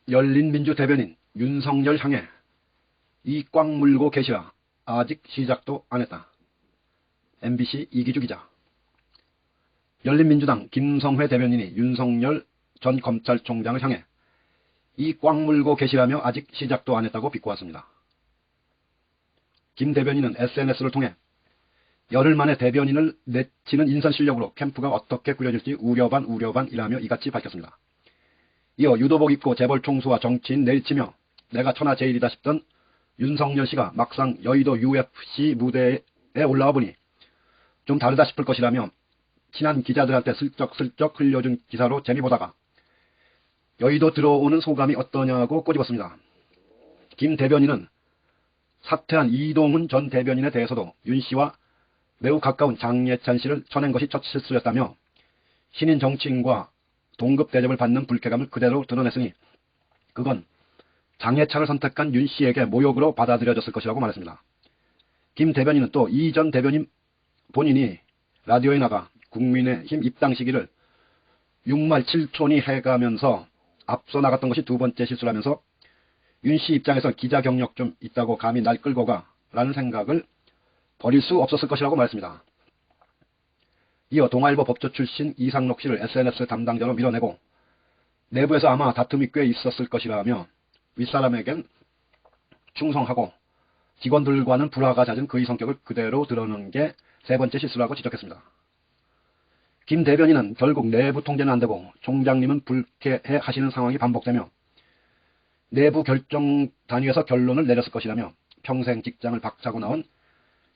열린민주 대변인 윤석열 향해 이 꽉 물고 계시라. 아직 시작도 안 했다. MBC 이기주 기자. 열린민주당 김성회 대변인이 윤석열 전 검찰총장을 향해 이 꽉 물고 계시라며 아직 시작도 안 했다고 비꼬았습니다. 김 대변인은 SNS를 통해 열흘 만에 대변인을 내치는 인선 실력으로 캠프가 어떻게 꾸려질지 우려반이라며 이같이 밝혔습니다. 이어 유도복 입고 재벌 총수와 정치인 내리치며 내가 천하제일이다 싶던 윤석열 씨가 막상 여의도 UFC 무대에 올라와 보니 좀 다르다 싶을 것이라며 친한 기자들한테 슬쩍슬쩍 흘려준 기사로 재미보다가 여의도 들어오는 소감이 어떠냐고 꼬집었습니다. 김 대변인은 사퇴한 이동훈 전 대변인에 대해서도 윤 씨와 매우 가까운 장예찬 씨를 쳐낸 것이 첫 실수였다며 신인 정치인과 동급 대접을 받는 불쾌감을 그대로 드러냈으니 그건 장예찬을 선택한 윤 씨에게 모욕으로 받아들여졌을 것이라고 말했습니다. 김 대변인은 또 이 전 대변인 본인이 라디오에 나가 국민의힘 입당 시기를 6말 7촌이 해가면서 앞서 나갔던 것이 두 번째 실수라면서 윤 씨 입장에서 기자 경력 좀 있다고 감히 날 끌고 가 라는 생각을 버릴 수 없었을 것이라고 말했습니다. 이어 동아일보 법조 출신 이상록 씨를 SNS 담당자로 밀어내고 내부에서 아마 다툼이 꽤 있었을 것이라며 윗사람에겐 충성하고 직원들과는 불화가 잦은 그의 성격을 그대로 드러내는 게 세 번째 실수라고 지적했습니다. 김 대변인은 결국 내부 통제는 안되고 총장님은 불쾌해 하시는 상황이 반복되며 내부 결정 단위에서 결론을 내렸을 것이라며 평생 직장을 박차고 나온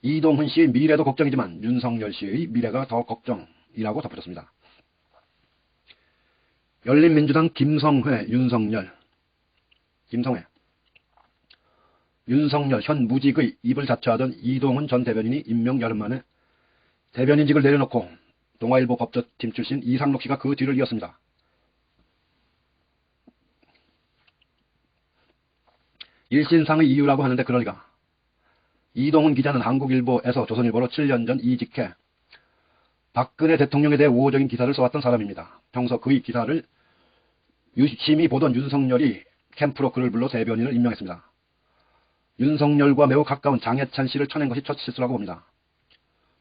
이동훈 씨의 미래도 걱정이지만 윤석열 씨의 미래가 더 걱정이라고 덧붙였습니다. 열린민주당 김성회, 윤석열 현 무직의 입을 자처하던 이동훈 전 대변인이 임명 열흘 만에 대변인직을 내려놓고 동아일보 법조팀 출신 이상록 씨가 그 뒤를 이었습니다. 일신상의 이유라고 하는데 그러니까 이동훈 기자는 한국일보에서 조선일보로 7년 전 이직해 박근혜 대통령에 대해 우호적인 기사를 써왔던 사람입니다. 평소 그의 기사를 유심히 보던 윤석열이 캠프로 그를 불러 대변인을 임명했습니다. 윤석열과 매우 가까운 장예찬 씨를 쳐낸 것이 첫 실수라고 봅니다.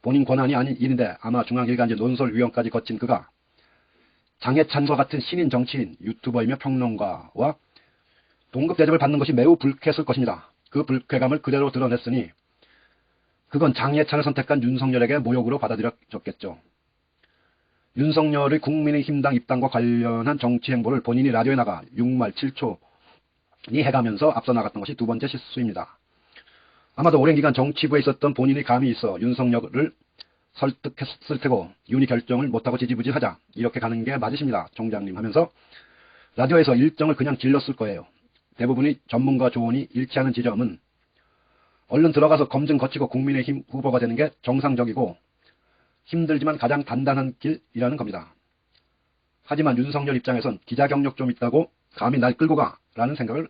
본인 권한이 아닌 일인데 아마 중앙일간지 논설위원까지 거친 그가 장예찬과 같은 신인 정치인, 유튜버이며 평론가와 동급 대접을 받는 것이 매우 불쾌했을 것입니다. 그 불쾌감을 그대로 드러냈으니 그건 장예찬을 선택한 윤석열에게 모욕으로 받아들여졌겠죠. 윤석열의 국민의힘당 입당과 관련한 정치 행보를 본인이 라디오에 나가 6말 7초니 해가면서 앞서 나갔던 것이 두 번째 실수입니다. 아마도 오랜 기간 정치부에 있었던 본인의 감이 있어 윤석열을 설득했을 테고 윤이 결정을 못하고 지지부진하자 이렇게 가는 게 맞으십니다. 총장님 하면서 라디오에서 일정을 그냥 질렀을 거예요. 대부분의 전문가 조언이 일치하는 지점은 얼른 들어가서 검증 거치고 국민의힘 후보가 되는 게 정상적이고 힘들지만 가장 단단한 길이라는 겁니다. 하지만 윤석열 입장에선 기자 경력 좀 있다고 감히 날 끌고 가 라는 생각을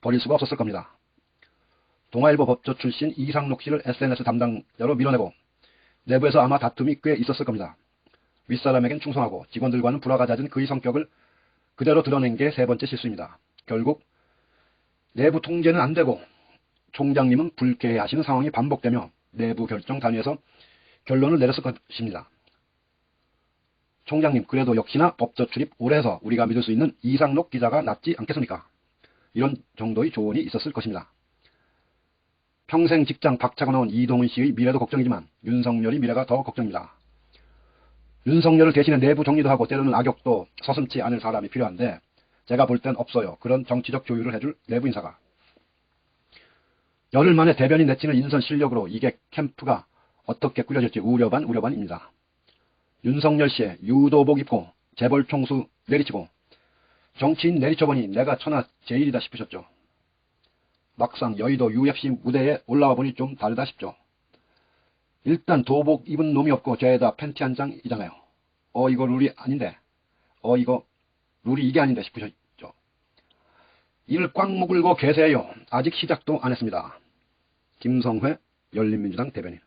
버릴 수가 없었을 겁니다. 동아일보 법조 출신 이상록 씨를 SNS 담당자로 밀어내고 내부에서 아마 다툼이 꽤 있었을 겁니다. 윗사람에겐 충성하고 직원들과는 불화가 잦은 그의 성격을 그대로 드러낸 게 세 번째 실수입니다. 결국 내부 통제는 안되고 총장님은 불쾌해하시는 상황이 반복되며 내부 결정 단위에서 결론을 내렸을 것입니다. 총장님 그래도 역시나 법조 출입 오래 해서 우리가 믿을 수 있는 이상록 기자가 낫지 않겠습니까? 이런 정도의 조언이 있었을 것입니다. 평생 직장 박차고 나온 이동훈 씨의 미래도 걱정이지만 윤석열의 미래가 더 걱정입니다. 윤석열을 대신해 내부 정리도 하고 때로는 악역도 서슴지 않을 사람이 필요한데 제가 볼 땐 없어요. 그런 정치적 조율을 해줄 내부 인사가. 열흘 만에 대변인 내치는 인선 실력으로 이게 캠프가 어떻게 꾸려질지 우려반입니다. 윤석열 씨의 유도복 입고 재벌 총수 내리치고 정치인 내리쳐보니 내가 천하 제일이다 싶으셨죠. 막상 여의도 UFC 무대에 올라와 보니 좀 다르다 싶죠. 일단 도복 입은 놈이 없고 죄다 팬티 한 장이잖아요. 이거 룰이 아닌데. 이거 룰이 이게 아닌데 싶으셨죠. 이를 꽉 묶고 계세요. 아직 시작도 안 했습니다. 김성회 열린민주당 대변인.